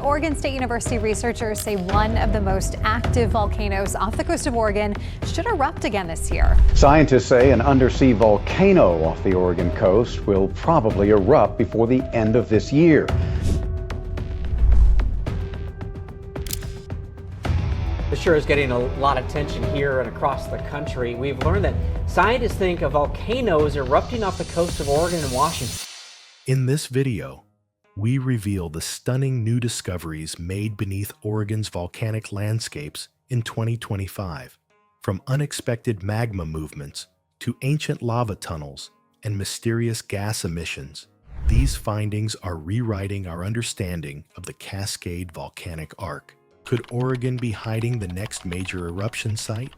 Oregon State University researchers say one of the most active volcanoes off the coast of Oregon should erupt again this year. Scientists say an undersea volcano off the Oregon coast will probably erupt before the end of this year. This sure is getting a lot of attention here and across the country. We've learned that scientists think a volcano is erupting off the coast of Oregon and Washington. In this video, we reveal the stunning new discoveries made beneath Oregon's volcanic landscapes in 2025. From unexpected magma movements to ancient lava tunnels and mysterious gas emissions, these findings are rewriting our understanding of the Cascade volcanic arc. Could Oregon be hiding the next major eruption site?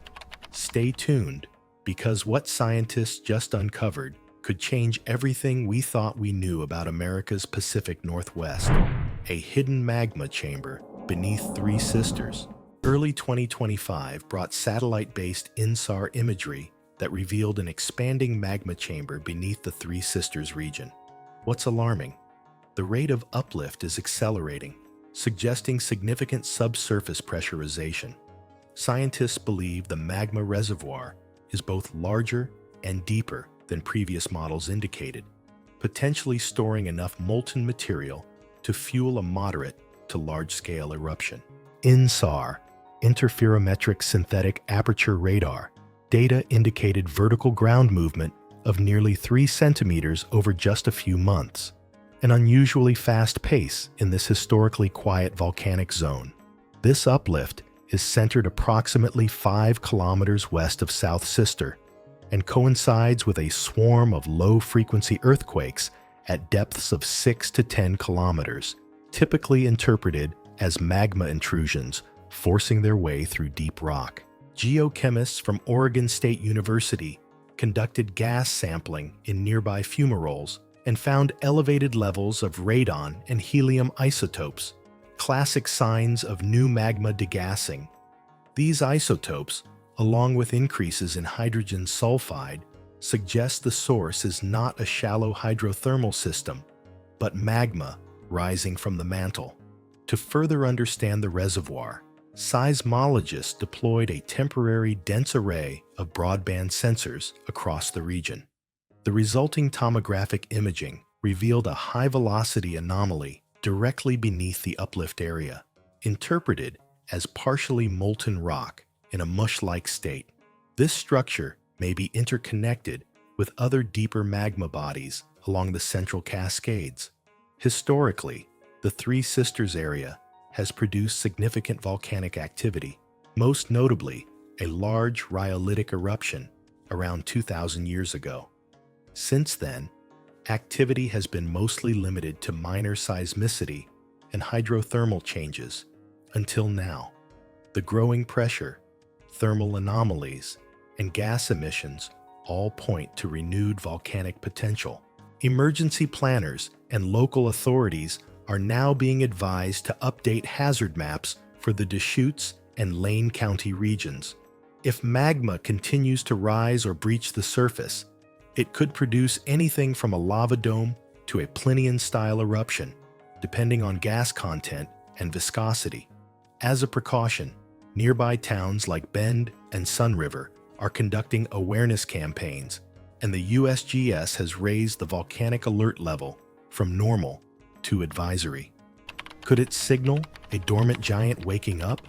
Stay tuned, because what scientists just uncovered could change everything we thought we knew about America's Pacific Northwest. A hidden magma chamber beneath Three Sisters. Early 2025 brought satellite-based INSAR imagery that revealed an expanding magma chamber beneath the Three Sisters region. What's alarming? The rate of uplift is accelerating, suggesting significant subsurface pressurization. Scientists believe the magma reservoir is both larger and deeper than previous models indicated, potentially storing enough molten material to fuel a moderate to large-scale eruption. INSAR, Interferometric Synthetic Aperture Radar, data indicated vertical ground movement of nearly 3 centimeters over just a few months, an unusually fast pace in this historically quiet volcanic zone. This uplift is centered approximately 5 kilometers west of South Sister and coincides with a swarm of low-frequency earthquakes at depths of 6 to 10 kilometers, typically interpreted as magma intrusions forcing their way through deep rock. Geochemists from Oregon State University conducted gas sampling in nearby fumaroles and found elevated levels of radon and helium isotopes, classic signs of new magma degassing. These isotopes, along with increases in hydrogen sulfide, suggest the source is not a shallow hydrothermal system, but magma rising from the mantle. To further understand the reservoir, seismologists deployed a temporary dense array of broadband sensors across the region. The resulting tomographic imaging revealed a high-velocity anomaly directly beneath the uplift area, interpreted as partially molten rock in a mush-like state. This structure may be interconnected with other deeper magma bodies along the central Cascades. Historically, the Three Sisters area has produced significant volcanic activity, most notably a large rhyolitic eruption around 2,000 years ago. Since then, activity has been mostly limited to minor seismicity and hydrothermal changes, until now. The growing pressure, thermal anomalies, and gas emissions all point to renewed volcanic potential. Emergency planners and local authorities are now being advised to update hazard maps for the Deschutes and Lane County regions. If magma continues to rise or breach the surface, it could produce anything from a lava dome to a Plinian-style eruption, depending on gas content and viscosity. As a precaution, nearby towns like Bend and Sun River are conducting awareness campaigns, and the USGS has raised the volcanic alert level from normal to advisory. Could it signal a dormant giant waking up?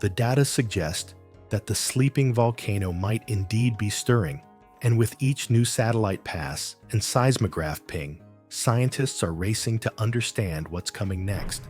The data suggest that the sleeping volcano might indeed be stirring, and with each new satellite pass and seismograph ping, scientists are racing to understand what's coming next.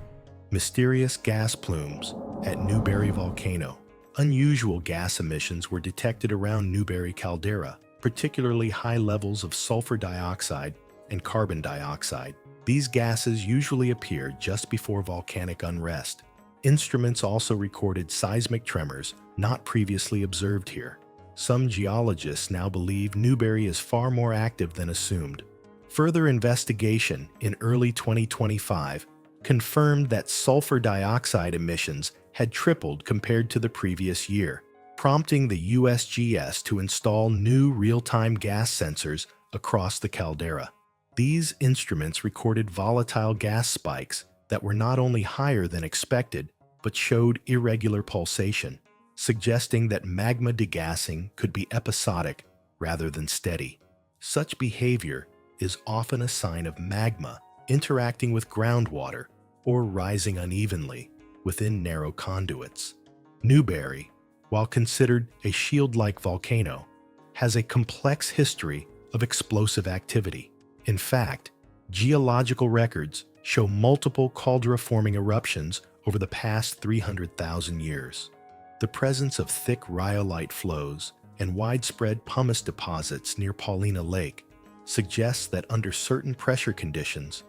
Mysterious gas plumes at Newberry volcano. Unusual gas emissions were detected around Newberry caldera, particularly high levels of sulfur dioxide and carbon dioxide. These gases usually appear just before volcanic unrest. Instruments also recorded seismic tremors not previously observed here. Some geologists now believe Newberry is far more active than assumed. Further investigation in early 2025 confirmed that sulfur dioxide emissions had tripled compared to the previous year, prompting the USGS to install new real-time gas sensors across the caldera. These instruments recorded volatile gas spikes that that were not only higher than expected, but showed irregular pulsation, suggesting that magma degassing could be episodic rather than steady. Such behavior is often a sign of magma interacting with groundwater or rising unevenly within narrow conduits. Newberry, while considered a shield-like volcano, has a complex history of explosive activity. In fact, geological records show multiple caldera-forming eruptions over the past 300,000 years. The presence of thick rhyolite flows and widespread pumice deposits near Paulina Lake suggests that under certain pressure conditions,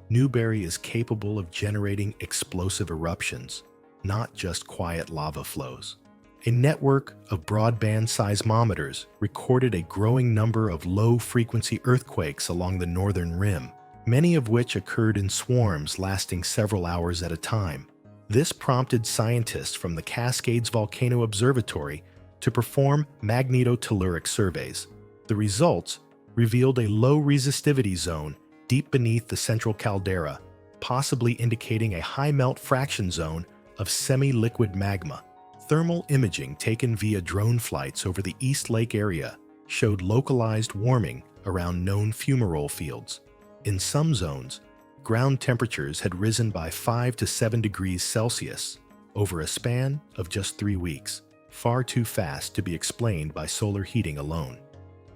Newberry is capable of generating explosive eruptions, not just quiet lava flows. A network of broadband seismometers recorded a growing number of low-frequency earthquakes along the northern rim, many of which occurred in swarms lasting several hours at a time. This prompted scientists from the Cascades Volcano Observatory to perform magnetotelluric surveys. The results revealed a low resistivity zone deep beneath the central caldera, possibly indicating a high melt fraction zone of semi-liquid magma. Thermal imaging taken via drone flights over the East Lake area showed localized warming around known fumarole fields. In some zones, ground temperatures had risen by 5 to 7 degrees Celsius over a span of just 3 weeks, far too fast to be explained by solar heating alone.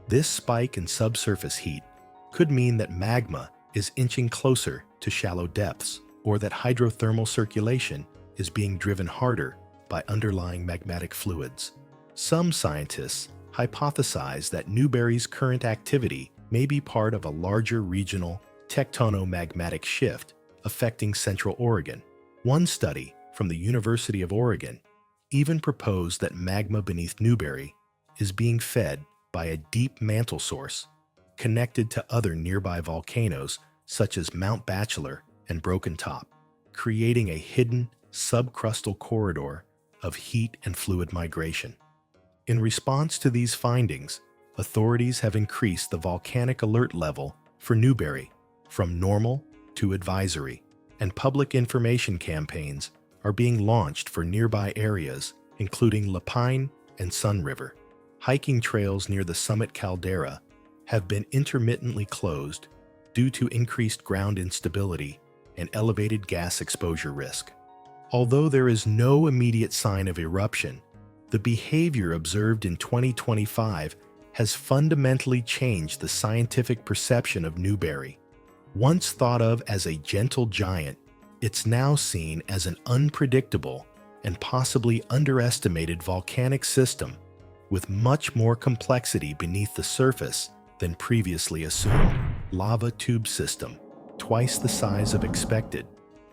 This spike in subsurface heat could mean that magma is inching closer to shallow depths, or that hydrothermal circulation is being driven harder by underlying magmatic fluids. Some scientists hypothesize that Newberry's current activity may be part of a larger regional tectonomagmatic shift affecting Central Oregon. One study from the University of Oregon even proposed that magma beneath Newberry is being fed by a deep mantle source connected to other nearby volcanoes such as Mount Bachelor and Broken Top, creating a hidden subcrustal corridor of heat and fluid migration. In response to these findings, authorities have increased the volcanic alert level for Newberry from normal to advisory, and public information campaigns are being launched for nearby areas, including Lapine and Sun River. Hiking trails near the summit caldera have been intermittently closed due to increased ground instability and elevated gas exposure risk. Although there is no immediate sign of eruption, the behavior observed in 2025 has fundamentally changed the scientific perception of Newberry. Once thought of as a gentle giant, it's now seen as an unpredictable and possibly underestimated volcanic system with much more complexity beneath the surface than previously assumed. Lava tube system, twice the size of expected.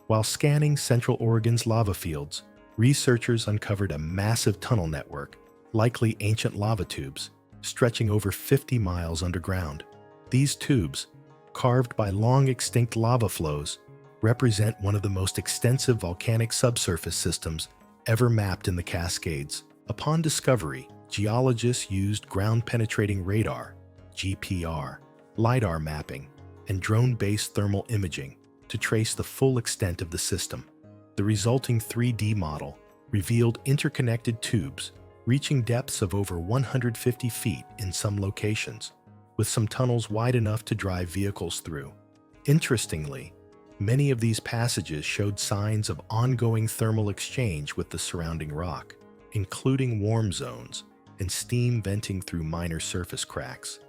While scanning Central Oregon's lava fields, researchers uncovered a massive tunnel network, likely ancient lava tubes, stretching over 50 miles underground. These tubes, carved by long-extinct lava flows, represent one of the most extensive volcanic subsurface systems ever mapped in the Cascades. Upon discovery, geologists used ground-penetrating radar, GPR, LiDAR mapping, and drone-based thermal imaging to trace the full extent of the system. The resulting 3D model revealed interconnected tubes reaching depths of over 150 feet in some locations, with some tunnels wide enough to drive vehicles through. Interestingly, many of these passages showed signs of ongoing thermal exchange with the surrounding rock, including warm zones and steam venting through minor surface cracks.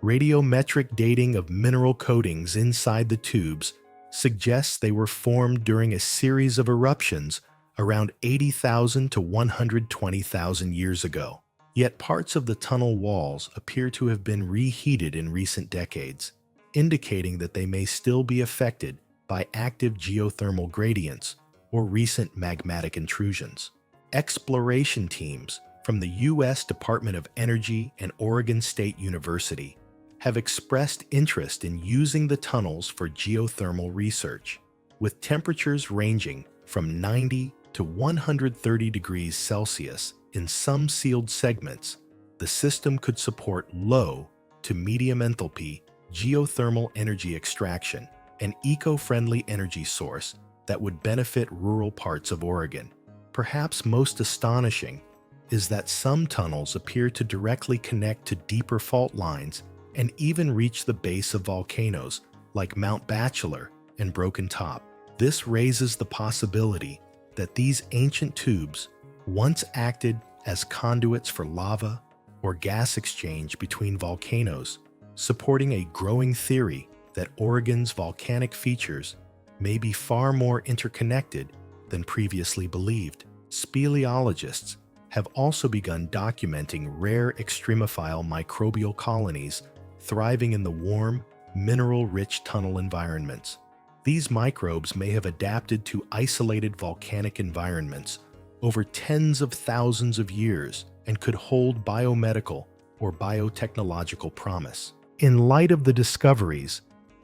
Radiometric dating of mineral coatings inside the tubes suggests they were formed during a series of eruptions around 80,000 to 120,000 years ago. Yet parts of the tunnel walls appear to have been reheated in recent decades, indicating that they may still be affected by active geothermal gradients or recent magmatic intrusions. Exploration teams from the U.S. Department of Energy and Oregon State University have expressed interest in using the tunnels for geothermal research. With temperatures ranging from 90 to 130 degrees Celsius in some sealed segments, the system could support low to medium enthalpy geothermal energy extraction, an eco-friendly energy source that would benefit rural parts of Oregon. Perhaps most astonishing is that some tunnels appear to directly connect to deeper fault lines and even reach the base of volcanoes like Mount Bachelor and Broken Top. This raises the possibility that these ancient tubes once acted as conduits for lava or gas exchange between volcanoes, supporting a growing theory that Oregon's volcanic features may be far more interconnected than previously believed. Speleologists have also begun documenting rare extremophile microbial colonies thriving in the warm, mineral-rich tunnel environments. These microbes may have adapted to isolated volcanic environments over tens of thousands of years and could hold biomedical or biotechnological promise. In light of the discoveries,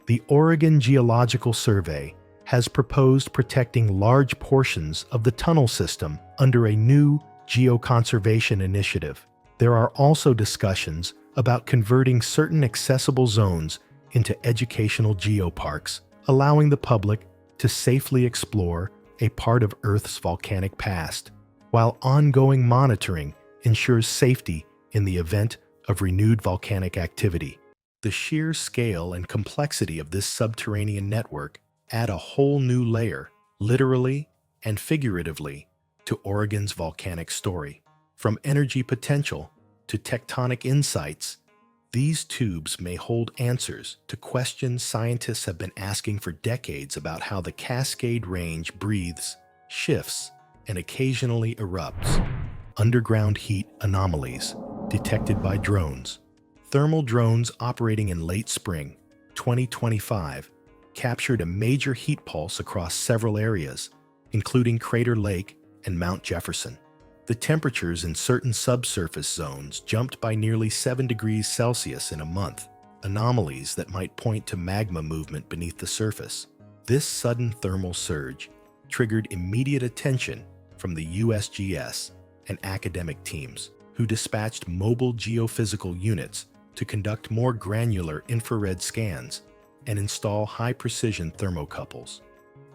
the Oregon Geological Survey has proposed protecting large portions of the tunnel system under a new geoconservation initiative. There are also discussions about converting certain accessible zones into educational geoparks, allowing the public to safely explore a part of Earth's volcanic past, while ongoing monitoring ensures safety in the event of renewed volcanic activity. The sheer scale and complexity of this subterranean network add a whole new layer, literally and figuratively, to Oregon's volcanic story. From energy potential to tectonic insights, these tubes may hold answers to questions scientists have been asking for decades about how the Cascade Range breathes, shifts, and occasionally erupts. Underground heat anomalies detected by drones. Thermal drones operating in late spring 2025 captured a major heat pulse across several areas, including Crater Lake and Mount Jefferson. The temperatures in certain subsurface zones jumped by nearly 7 degrees Celsius in a month, anomalies that might point to magma movement beneath the surface. This sudden thermal surge triggered immediate attention from the USGS and academic teams, who dispatched mobile geophysical units to conduct more granular infrared scans and install high-precision thermocouples.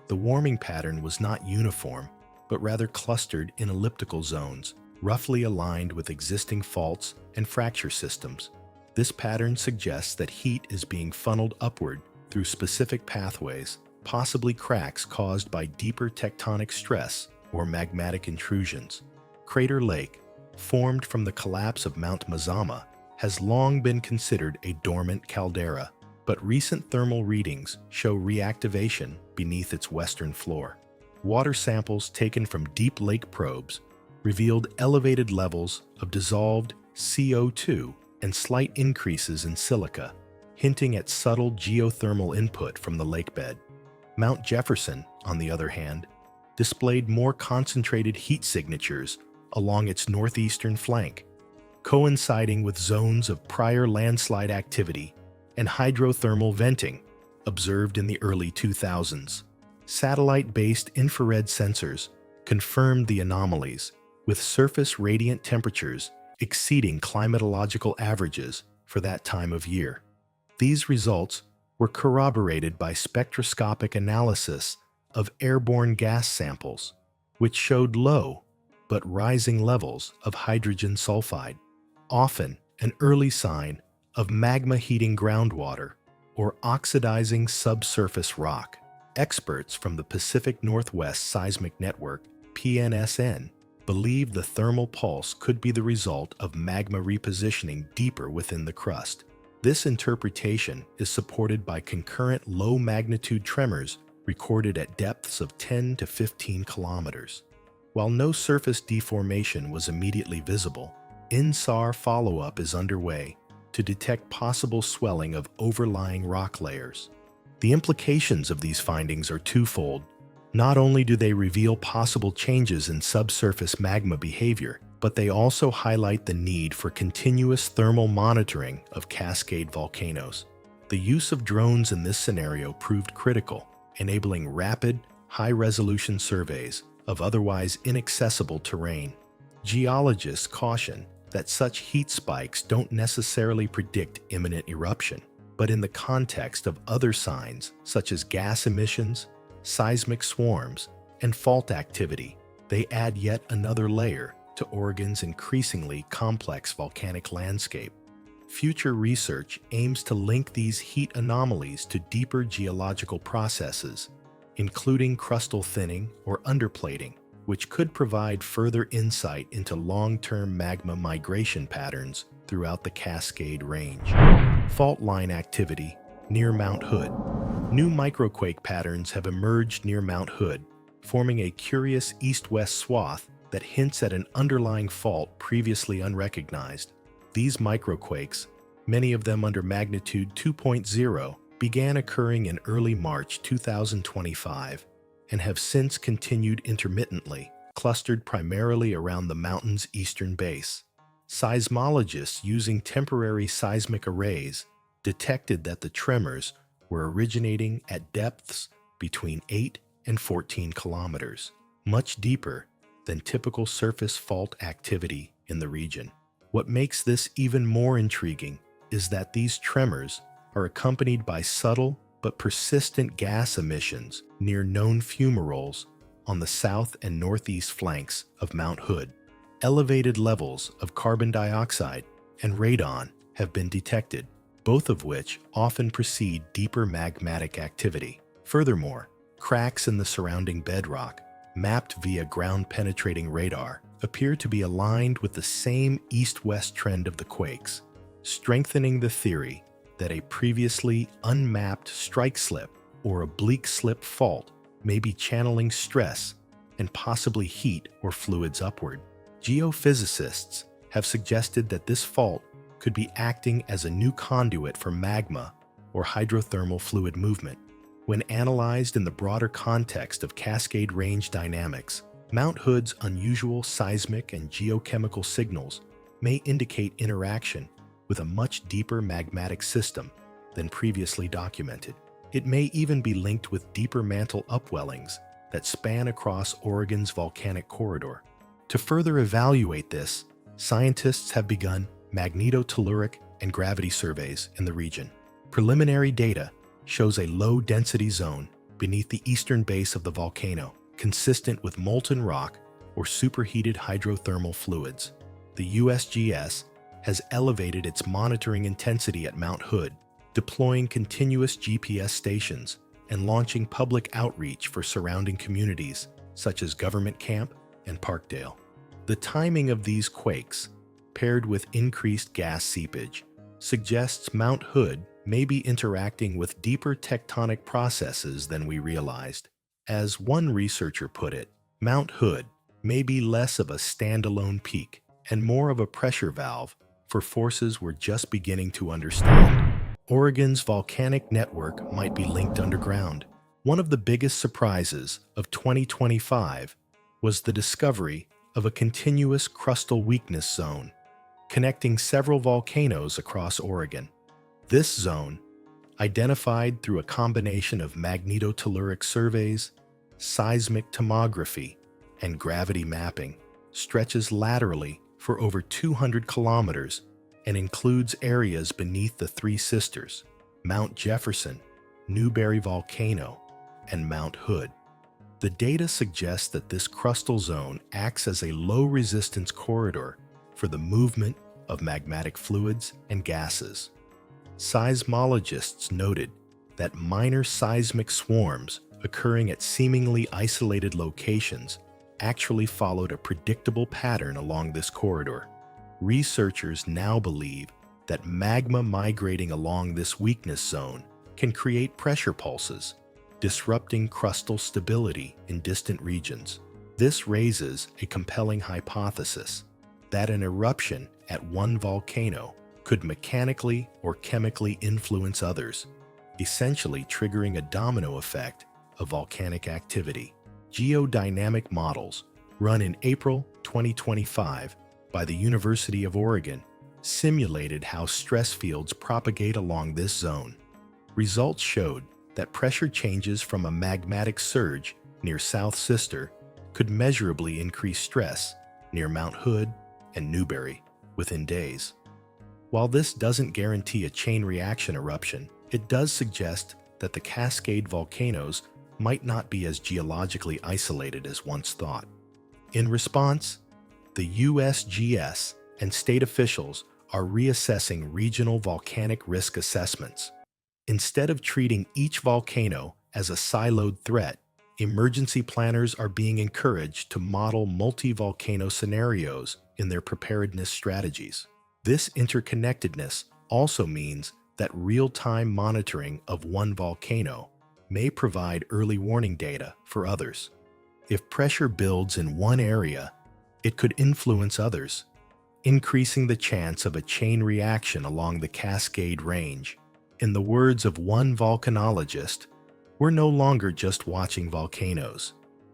The warming pattern was not uniform, but rather clustered in elliptical zones, roughly aligned with existing faults and fracture systems. This pattern suggests that heat is being funneled upward through specific pathways, possibly cracks caused by deeper tectonic stress or magmatic intrusions. Crater Lake, formed from the collapse of Mount Mazama, has long been considered a dormant caldera, but recent thermal readings show reactivation beneath its western floor. Water samples taken from deep lake probes revealed elevated levels of dissolved CO2 and slight increases in silica, hinting at subtle geothermal input from the lakebed. Mount Jefferson, on the other hand, displayed more concentrated heat signatures along its northeastern flank, coinciding with zones of prior landslide activity and hydrothermal venting observed in the early 2000s. Satellite-based infrared sensors confirmed the anomalies, with surface radiant temperatures exceeding climatological averages for that time of year. These results were corroborated by spectroscopic analysis of airborne gas samples, which showed low but rising levels of hydrogen sulfide, often an early sign of magma heating groundwater or oxidizing subsurface rock. Experts from the Pacific Northwest Seismic Network, PNSN, believe the thermal pulse could be the result of magma repositioning deeper within the crust. This interpretation is supported by concurrent low-magnitude tremors recorded at depths of 10 to 15 kilometers. While no surface deformation was immediately visible, INSAR follow-up is underway to detect possible swelling of overlying rock layers. The implications of these findings are twofold. Not only do they reveal possible changes in subsurface magma behavior, but they also highlight the need for continuous thermal monitoring of cascade volcanoes. The use of drones in this scenario proved critical, enabling rapid, high-resolution surveys of otherwise inaccessible terrain. Geologists caution that such heat spikes don't necessarily predict imminent eruption, but in the context of other signs such as gas emissions, seismic swarms, and fault activity. They add yet another layer to Oregon's increasingly complex volcanic landscape. Future research aims to link these heat anomalies to deeper geological processes, including crustal thinning or underplating, which could provide further insight into long-term magma migration patterns throughout the Cascade Range. Fault line activity near Mount Hood. New microquake patterns have emerged near Mount Hood, forming a curious east-west swath that hints at an underlying fault previously unrecognized. These microquakes, many of them under magnitude 2.0, began occurring in early March 2025 and have since continued intermittently, clustered primarily around the mountain's eastern base. Seismologists using temporary seismic arrays detected that the tremors were originating at depths between 8 and 14 kilometers, much deeper than typical surface fault activity in the region. What makes this even more intriguing is that these tremors are accompanied by subtle but persistent gas emissions near known fumaroles on the south and northeast flanks of Mount Hood. Elevated levels of carbon dioxide and radon have been detected, both of which often precede deeper magmatic activity. Furthermore, cracks in the surrounding bedrock, mapped via ground-penetrating radar, appear to be aligned with the same east-west trend of the quakes, strengthening the theory that a previously unmapped strike slip or oblique slip fault may be channeling stress and possibly heat or fluids upward. Geophysicists have suggested that this fault could be acting as a new conduit for magma or hydrothermal fluid movement. When analyzed in the broader context of Cascade Range dynamics, Mount Hood's unusual seismic and geochemical signals may indicate interaction with a much deeper magmatic system than previously documented. It may even be linked with deeper mantle upwellings that span across Oregon's volcanic corridor. To further evaluate this, scientists have begun magnetotelluric and gravity surveys in the region. Preliminary data shows a low-density zone beneath the eastern base of the volcano, consistent with molten rock or superheated hydrothermal fluids. The USGS has elevated its monitoring intensity at Mount Hood, deploying continuous GPS stations and launching public outreach for surrounding communities such as Government Camp and Parkdale. The timing of these quakes, paired with increased gas seepage, suggests Mount Hood may be interacting with deeper tectonic processes than we realized. As one researcher put it, Mount Hood may be less of a standalone peak and more of a pressure valve for forces we're just beginning to understand. Oregon's volcanic network might be linked underground. One of the biggest surprises of 2025 was the discovery of a continuous crustal weakness zone connecting several volcanoes across Oregon. This zone, identified through a combination of magnetotelluric surveys, seismic tomography, and gravity mapping, stretches laterally for over 200 kilometers and includes areas beneath the Three Sisters, Mount Jefferson, Newberry Volcano, and Mount Hood. The data suggests that this crustal zone acts as a low-resistance corridor for the movement of magmatic fluids and gases. Seismologists noted that minor seismic swarms occurring at seemingly isolated locations actually followed a predictable pattern along this corridor. Researchers now believe that magma migrating along this weakness zone can create pressure pulses, disrupting crustal stability in distant regions. This raises a compelling hypothesis that an eruption at one volcano could mechanically or chemically influence others, essentially triggering a domino effect of volcanic activity. Geodynamic models run in April 2025 by the University of Oregon simulated how stress fields propagate along this zone. Results showed that pressure changes from a magmatic surge near South Sister could measurably increase stress near Mount Hood and Newberry within days. While this doesn't guarantee a chain reaction eruption, it does suggest that the Cascade volcanoes might not be as geologically isolated as once thought. In response, the USGS and state officials are reassessing regional volcanic risk assessments. Instead of treating each volcano as a siloed threat, emergency planners are being encouraged to model multi-volcano scenarios in their preparedness strategies. This interconnectedness also means that real-time monitoring of one volcano may provide early warning data for others. If pressure builds in one area, it could influence others, increasing the chance of a chain reaction along the Cascade Range. In the words of one volcanologist, we're no longer just watching volcanoes.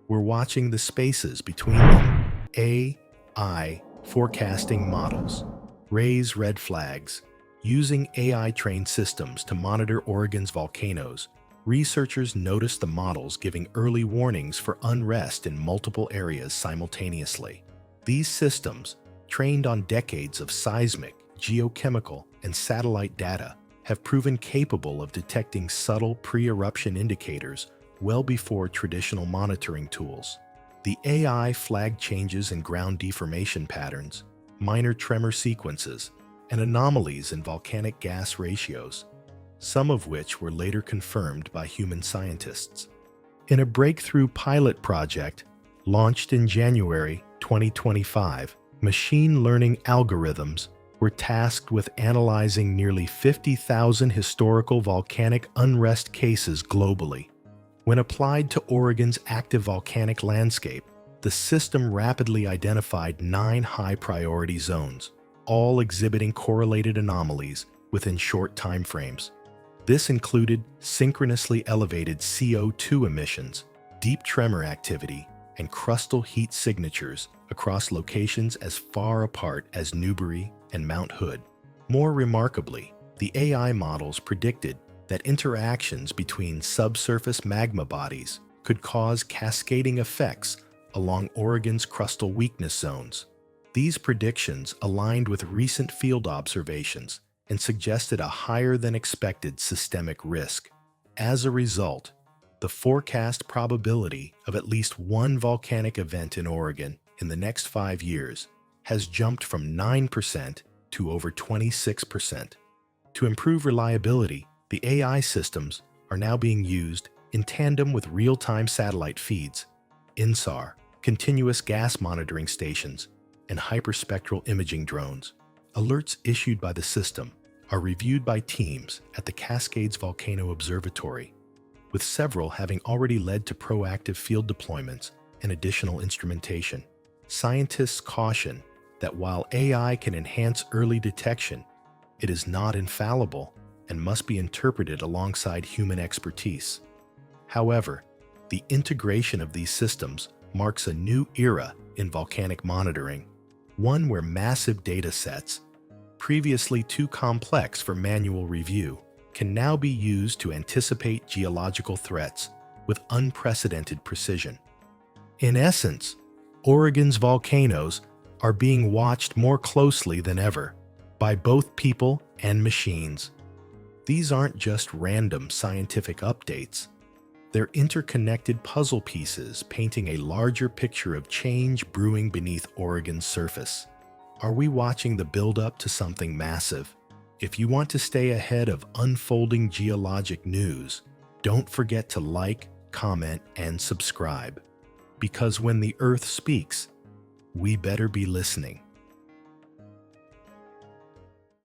We're watching the spaces between them. AI forecasting models raise red flags. Using AI-trained systems to monitor Oregon's volcanoes, researchers noticed the models giving early warnings for unrest in multiple areas simultaneously. These systems, trained on decades of seismic, geochemical, and satellite data, have proven capable of detecting subtle pre-eruption indicators well before traditional monitoring tools. The AI flagged changes in ground deformation patterns, minor tremor sequences, and anomalies in volcanic gas ratios, some of which were later confirmed by human scientists. In a breakthrough pilot project launched in January 2025, machine learning algorithms were tasked with analyzing nearly 50,000 historical volcanic unrest cases globally. When applied to Oregon's active volcanic landscape, the system rapidly identified 9 high-priority zones, all exhibiting correlated anomalies within short timeframes. This included synchronously elevated CO2 emissions, deep tremor activity, and crustal heat signatures across locations as far apart as Newberry and Mount Hood. More remarkably, the AI models predicted that interactions between subsurface magma bodies could cause cascading effects along Oregon's crustal weakness zones. These predictions aligned with recent field observations and suggested a higher-than-expected systemic risk. As a result, the forecast probability of at least one volcanic event in Oregon in the next 5 years has jumped from 9% to over 26%. To improve reliability, the AI systems are now being used in tandem with real-time satellite feeds, INSAR, continuous gas monitoring stations, and hyperspectral imaging drones. Alerts issued by the system are reviewed by teams at the Cascades Volcano Observatory, with several having already led to proactive field deployments and additional instrumentation. Scientists caution that while AI can enhance early detection, it is not infallible and must be interpreted alongside human expertise. However, the integration of these systems marks a new era in volcanic monitoring, one where massive data sets, previously too complex for manual review, can now be used to anticipate geological threats with unprecedented precision. In essence, Oregon's volcanoes are being watched more closely than ever by both people and machines. These aren't just random scientific updates. They're interconnected puzzle pieces painting a larger picture of change brewing beneath Oregon's surface. Are we watching the build-up to something massive? If you want to stay ahead of unfolding geologic news, don't forget to like, comment, and subscribe. Because when the Earth speaks, we better be listening.